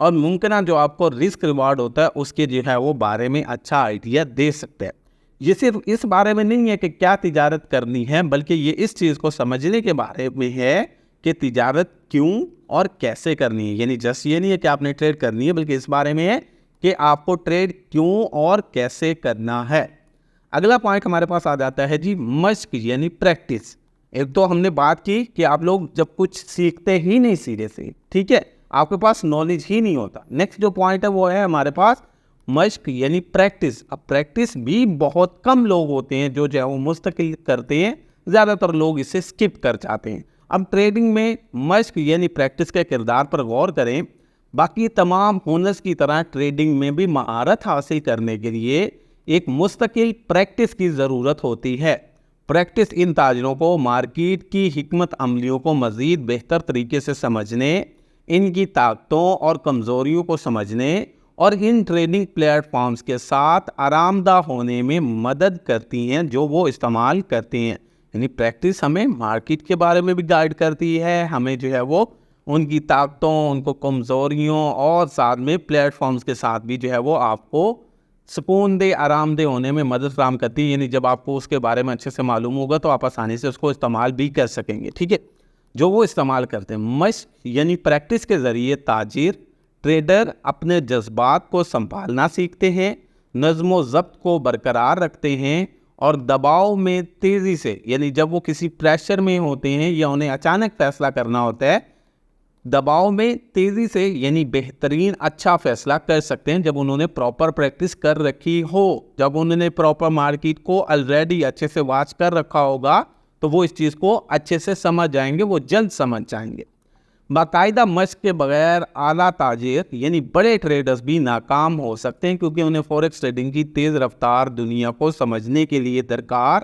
اور ممکنہ جو آپ کو رسک ریوارڈ ہوتا ہے اس کے جو ہے وہ بارے میں اچھا آئیڈیا دے سکتے ہیں۔ یہ صرف اس بارے میں نہیں ہے کہ کیا تجارت کرنی ہے، بلکہ یہ اس چیز کو سمجھنے کے بارے میں ہے کہ تجارت کیوں اور کیسے کرنی ہے۔ یعنی جس یہ نہیں ہے کہ آپ نے ٹریڈ کرنی ہے، بلکہ اس بارے میں ہے کہ آپ کو ٹریڈ کیوں اور کیسے کرنا ہے۔ اگلا پوائنٹ ہمارے پاس آ جاتا ہے جی مشق یعنی پریکٹس۔ ایک تو ہم نے بات کی کہ آپ لوگ جب کچھ سیکھتے ہی نہیں سیدھے سے، ٹھیک ہے، آپ کے پاس نالج ہی نہیں ہوتا۔ نیکسٹ جو پوائنٹ ہے وہ ہے ہمارے پاس مشق یعنی پریکٹس۔ اب پریکٹس بھی بہت کم لوگ ہوتے ہیں جو ہے وہ مستقل کرتے ہیں، زیادہ تر لوگ اسے سکپ کر جاتے ہیں۔ اب ٹریڈنگ میں مشق یعنی پریکٹس کے کردار پر غور کریں۔ باقی تمام ہنرز کی طرح ٹریڈنگ میں بھی مہارت حاصل کرنے کے لیے ایک مستقل پریکٹس کی ضرورت ہوتی ہے۔ پریکٹس ان تاجروں کو مارکیٹ کی حکمت عملیوں کو مزید بہتر طریقے سے سمجھنے، ان کی طاقتوں اور کمزوریوں کو سمجھنے اور ان ٹریڈنگ پلیٹ فارمز کے ساتھ آرام دہ ہونے میں مدد کرتی ہیں جو وہ استعمال کرتے ہیں۔ یعنی پریکٹس ہمیں مارکیٹ کے بارے میں بھی گائیڈ کرتی ہے، ہمیں جو ہے وہ ان کی طاقتوں، ان کو کمزوریوں اور ساتھ میں پلیٹ فارمز کے ساتھ بھی جو ہے وہ آپ کو سکون دہ، آرام دہ ہونے میں مدد فراہم کرتی ہے۔ یعنی جب آپ کو اس کے بارے میں اچھے سے معلوم ہوگا تو آپ آسانی سے اس کو استعمال بھی کر سکیں گے، ٹھیک ہے، جو وہ استعمال کرتے ہیں۔ مشق یعنی پریکٹس کے ذریعے تاجر، ٹریڈر اپنے جذبات کو سنبھالنا سیکھتے ہیں، نظم و ضبط کو برقرار رکھتے ہیں اور دباؤ میں تیزی سے، یعنی جب وہ کسی پریشر میں ہوتے ہیں یا انہیں اچانک فیصلہ کرنا ہوتا ہے، دباؤ میں تیزی سے یعنی بہترین اچھا فیصلہ کر سکتے ہیں جب انہوں نے پراپر پریکٹس کر رکھی ہو۔ جب انہوں نے پراپر مارکیٹ کو آلریڈی اچھے سے واچ کر رکھا ہوگا تو وہ اس چیز کو اچھے سے سمجھ جائیں گے، وہ جلد سمجھ جائیں گے۔ باقاعدہ مشق کے بغیر اعلیٰ تاجر یعنی بڑے ٹریڈرز بھی ناکام ہو سکتے ہیں، کیونکہ انہیں فوریکس ٹریڈنگ کی تیز رفتار دنیا کو سمجھنے کے لیے درکار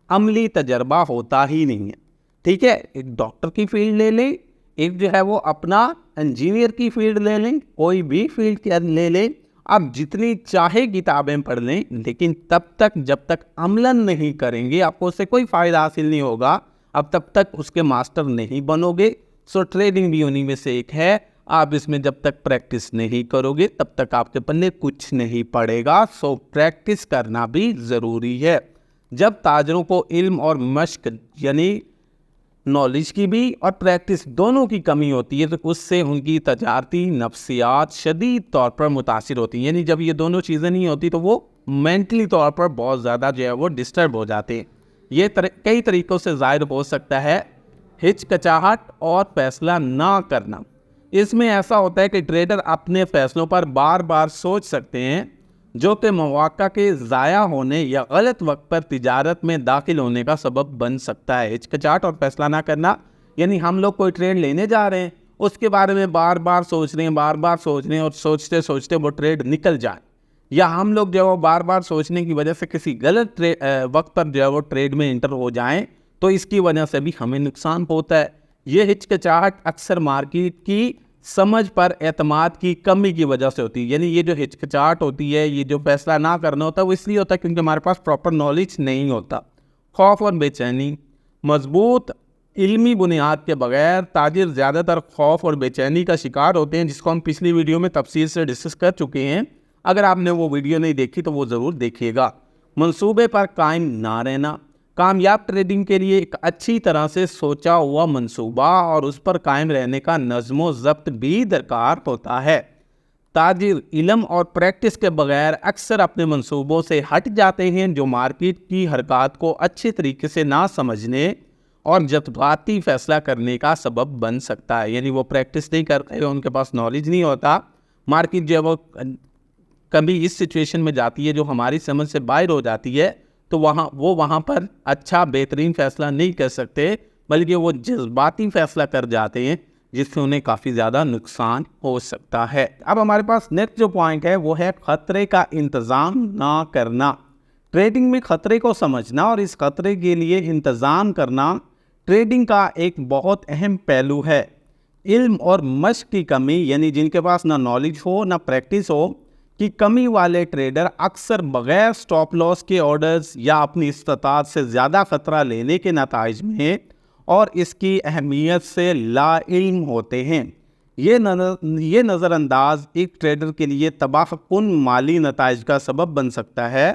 عملی تجربہ ہوتا ہی نہیں ہے، ٹھیک ہے۔ ایک ڈاکٹر کی فیلڈ لے لیں، ایک جو ہے وہ اپنا انجینئر کی فیلڈ لے لیں، کوئی بھی فیلڈ لے لیں، آپ جتنی چاہے کتابیں پڑھ لیں، لیکن جب تک عملاً نہیں کریں گے آپ کو اس سے کوئی فائدہ حاصل نہیں ہوگا، اب تب تک اس کے ماسٹر نہیں بنو گے۔ سو ٹریڈنگ بھی انہی میں سے ایک ہے، آپ اس میں جب تک پریکٹس نہیں کرو گے تب تک آپ کے پلے کچھ نہیں پڑے گا۔ سو پریکٹس کرنا بھی ضروری ہے۔ جب تاجروں کو علم اور مشق یعنی نالج کی بھی اور پریکٹس دونوں کی کمی ہوتی ہے تو اس سے ان کی تجارتی نفسیات شدید طور پر متاثر ہوتی ہیں۔ یعنی جب یہ دونوں چیزیں نہیں ہوتی تو وہ مینٹلی طور پر بہت زیادہ جو ہے وہ ڈسٹرب ہو جاتے ہیں۔ یہ کئی طریقوں سے ظاہر ہو سکتا ہے۔ ہچکچاہٹ اور فیصلہ نہ کرنا، اس میں ایسا ہوتا ہے کہ ٹریڈر اپنے فیصلوں پر بار بار سوچ سکتے ہیں، جو کہ مواقع کے ضائع ہونے یا غلط وقت پر تجارت میں داخل ہونے کا سبب بن سکتا ہے۔ ہچکچاہٹ اور فیصلہ نہ کرنا یعنی ہم لوگ کوئی ٹریڈ لینے جا رہے ہیں، اس کے بارے میں بار بار سوچ رہے ہیں اور سوچتے سوچتے وہ ٹریڈ نکل جائے، یا ہم لوگ جو ہے وہ بار بار سوچنے کی وجہ سے کسی غلط وقت پر جو ہے وہ ٹریڈ میں انٹر ہو جائیں تو اس کی وجہ سے بھی ہمیں نقصان ہوتا ہے۔ یہ ہچکچاہٹ اکثر مارکیٹ کی سمجھ پر اعتماد کی کمی کی وجہ سے ہوتی ہے۔ یعنی یہ جو ہچکچاہٹ ہوتی ہے، یہ جو فیصلہ نہ کرنا ہوتا ہے، وہ اس لیے ہوتا ہے کیونکہ ہمارے پاس پراپر نالج نہیں ہوتا۔ خوف اور بے چینی، مضبوط علمی بنیاد کے بغیر تاجر زیادہ تر خوف اور بے چینی کا شکار ہوتے ہیں، جس کو ہم پچھلی ویڈیو میں تفصیل سے ڈسکس کر چکے ہیں۔ اگر آپ نے وہ ویڈیو نہیں دیکھی تو وہ ضرور دیکھیے گا۔ منصوبے پر قائم نہ رہنا، کامیاب ٹریڈنگ کے لیے ایک اچھی طرح سے سوچا ہوا منصوبہ اور اس پر قائم رہنے کا نظم و ضبط بھی درکار ہوتا ہے۔ تاجر علم اور پریکٹس کے بغیر اکثر اپنے منصوبوں سے ہٹ جاتے ہیں، جو مارکیٹ کی حرکات کو اچھے طریقے سے نہ سمجھنے اور جذباتی فیصلہ کرنے کا سبب بن سکتا ہے۔ یعنی وہ پریکٹس نہیں کرتے، ان کے پاس نالج نہیں ہوتا، مارکیٹ جو ہے وہ کبھی اس سچویشن میں جاتی ہے جو ہماری سمجھ سے باہر ہو جاتی ہے تو وہاں پر اچھا بہترین فیصلہ نہیں کر سکتے، بلکہ وہ جذباتی فیصلہ کر جاتے ہیں جس سے انہیں کافی زیادہ نقصان ہو سکتا ہے۔ اب ہمارے پاس نیکسٹ جو پوائنٹ ہے وہ ہے خطرے کا انتظام نہ کرنا۔ ٹریڈنگ میں خطرے کو سمجھنا اور اس خطرے کے لیے انتظام کرنا ٹریڈنگ کا ایک بہت اہم پہلو ہے۔ علم اور مشق کی کمی، یعنی جن کے پاس نہ نالج ہو نہ پریکٹس ہو، کی کمی والے ٹریڈر اکثر بغیر سٹاپ لاس کے آرڈرز یا اپنی استطاعت سے زیادہ خطرہ لینے کے نتائج میں اور اس کی اہمیت سے لا علم ہوتے ہیں۔ یہ نظر انداز ایک ٹریڈر کے لیے تباہ کن مالی نتائج کا سبب بن سکتا ہے،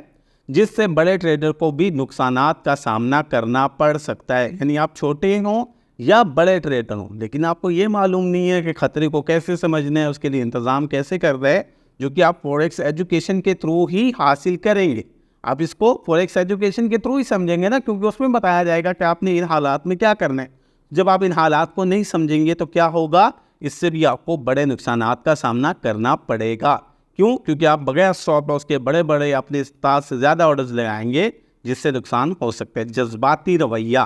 جس سے بڑے ٹریڈر کو بھی نقصانات کا سامنا کرنا پڑ سکتا ہے۔ یعنی آپ چھوٹے ہوں یا بڑے ٹریڈر ہوں، لیکن آپ کو یہ معلوم نہیں ہے کہ خطرے کو کیسے سمجھنا ہے، اس کے لیے انتظام کیسے کر رہے ہیں، جو کہ آپ فوریکس ایجوکیشن کے تھرو ہی حاصل کریں گے۔ آپ اس کو فوریکس ایجوکیشن کے تھرو ہی سمجھیں گے نا، کیونکہ اس میں بتایا جائے گا کہ آپ نے ان حالات میں کیا کرنا ہے۔ جب آپ ان حالات کو نہیں سمجھیں گے تو کیا ہوگا، اس سے بھی آپ کو بڑے نقصانات کا سامنا کرنا پڑے گا۔ کیوں؟ کیونکہ آپ بغیر اسٹاپ لاس کے بڑے بڑے اپنے استاد سے زیادہ آرڈرز لگائیں گے، جس سے نقصان ہو سکتا ہے۔ جذباتی رویہ،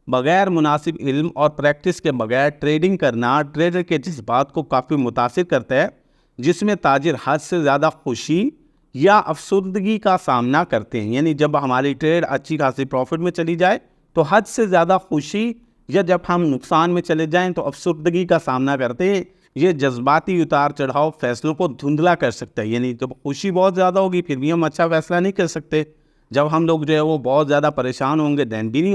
بغیر مناسب علم اور پریکٹس کے بغیر ٹریڈنگ کرنا ٹریڈر کے جذبات کو کافی متاثر کرتا ہے، جس میں تاجر حد سے زیادہ خوشی یا افسردگی کا سامنا کرتے ہیں۔ یعنی جب ہماری ٹریڈ اچھی خاصی پروفٹ میں چلی جائے تو حد سے زیادہ خوشی، یا جب ہم نقصان میں چلے جائیں تو افسردگی کا سامنا کرتے ہیں۔ یہ جذباتی اتار چڑھاؤ فیصلوں کو دھندلا کر سکتا ہے۔ یعنی جب خوشی بہت زیادہ ہوگی پھر بھی ہم اچھا فیصلہ نہیں کر سکتے، جب ہم لوگ جو ہے وہ بہت زیادہ پریشان ہوں گے دین بھی نہیں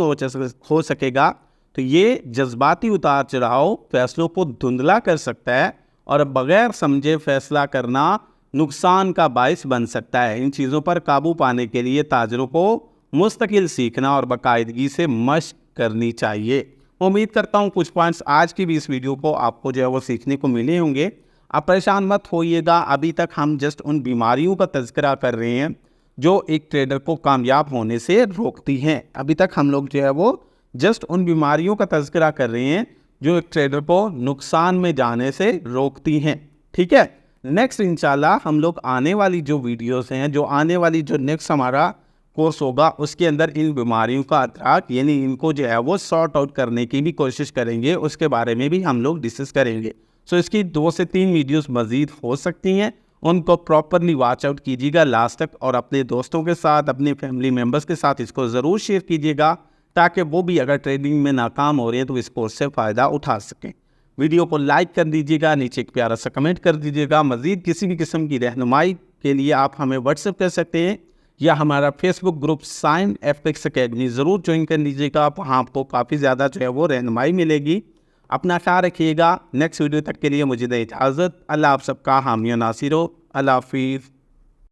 ہو سکے گا۔ تو یہ جذباتی اتار چڑھاؤ فیصلوں کو دھندلا کر سکتا ہے اور بغیر سمجھے فیصلہ کرنا نقصان کا باعث بن سکتا ہے۔ ان چیزوں پر قابو پانے کے لیے تاجروں کو مستقل سیکھنا اور باقاعدگی سے مشق کرنی چاہیے۔ امید کرتا ہوں کچھ پوائنٹس آج کی بھی اس ویڈیو کو آپ کو جو ہے وہ سیکھنے کو ملے ہوں گے۔ آپ پریشان مت ہوئیے گا، ابھی تک ہم جسٹ ان بیماریوں کا تذکرہ کر رہے ہیں جو ایک ٹریڈر کو کامیاب ہونے سے روکتی ہیں۔ ابھی تک ہم لوگ جو ہے وہ جسٹ ان بیماریوں کا تذکرہ کر رہے ہیں جو ایک ٹریڈر کو نقصان میں جانے سے روکتی ہیں، ٹھیک ہے۔ نیکسٹ انشاءاللہ ہم لوگ آنے والی جو ویڈیوز ہیں، جو آنے والی جو نیکسٹ ہمارا کورس ہوگا، اس کے اندر ان بیماریوں کا ادراک، یعنی ان کو جو ہے وہ سارٹ آؤٹ کرنے کی بھی کوشش کریں گے، اس کے بارے میں بھی ہم لوگ ڈسکس کریں گے۔ سو اس کی 2 سے 3 ویڈیوز مزید ہو سکتی ہیں، ان کو پراپرلی واچ آؤٹ کیجیے گا لاسٹ تک، اور اپنے دوستوں کے ساتھ، اپنے فیملی ممبرس کے ساتھ اس کو ضرور شیئر کیجیے گا، تاکہ وہ بھی اگر ٹریڈنگ میں ناکام ہو رہے ہیں تو اس کورس سے فائدہ اٹھا سکیں۔ ویڈیو کو لائک کر دیجیے گا، نیچے ایک پیارا سا کمنٹ کر دیجیے گا۔ مزید کسی بھی قسم کی رہنمائی کے لیے آپ ہمیں واٹس ایپ کر سکتے ہیں، یا ہمارا Facebook group sign F X academy ضرور جوائن کر لیجیے گا، وہاں آپ کو کافی زیادہ جو ہے وہ رہنمائی ملے گی۔ اپنا خیال رکھیے گا۔ نیکسٹ ویڈیو تک کے لیے مجھے دے اجازت۔ اللہ آپ سب کا حامی و ناصر ہو۔ اللہ حافظ۔